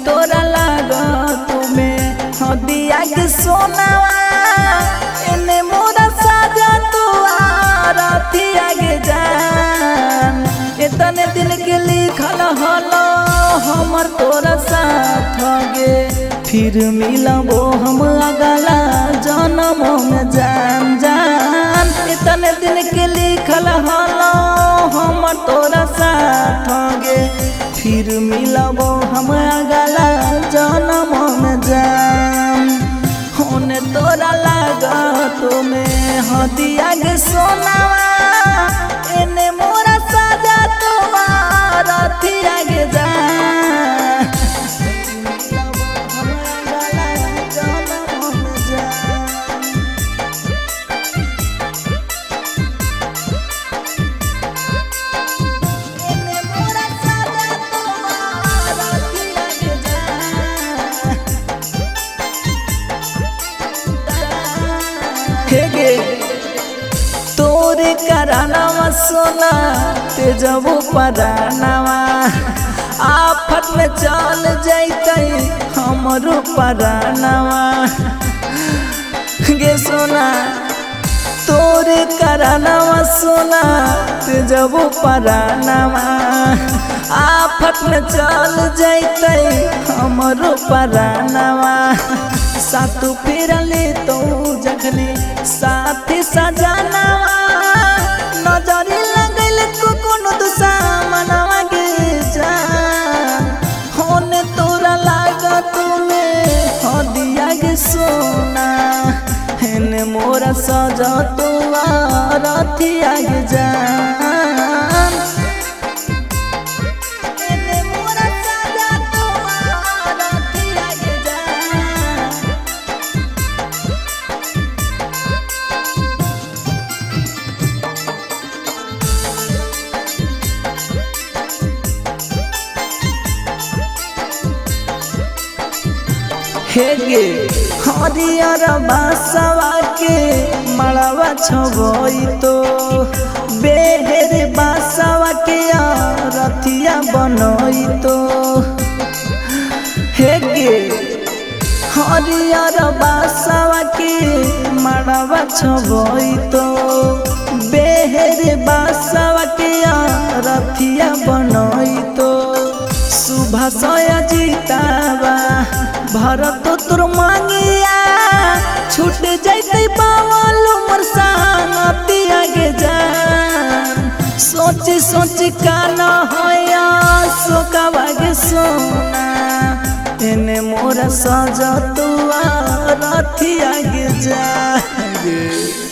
तोरा लागा तुम्हें हदिया के सोनावा एने मोरा साजा तू आरती आगे जान इतने दिन के लिखल हलो हमर तोरा साथ गे फिर मिलबो हम अगला जन्म में जान जान इतने दिन के लिखल हलो हमर तोरा साथ गे फिर मिलबो हम अगला जन्म में जान होने तोरा लागा तुम्हें हदिया के सोनावा एने मोरा साजा तुम्हार अथी आगे जान तोरे करानावा सोना ते जबो परानावा आफत में चल जैते हमरो परानावा गे सोना तोरे करानावा सोना ते जबो परानावा आफत में चल जैते हमरो परानावा सातु फिरले तो जखने साथी सजनावा नजरी लगल कोनो दुश्मनवा के जान होने तोरा लागा तुम्हें हदिया के सोना हेने मोरा सजा तोरा अथी आगे जान हेगे हरियर बासवा के मड़वा छबई तो बेहर बासवा के रथिया बनई तो हेगे हरियर बासवा के मड़वा छबई तो बेहर बासवा के रथिया बनई तो सुभाष जीतावा भरत तोर मांगिया छूट जैते पावल मोर संगती आगे जान सोची सोची काना होया सोकावा गे सोना एने मोरा सजा तू रथी आगे जा।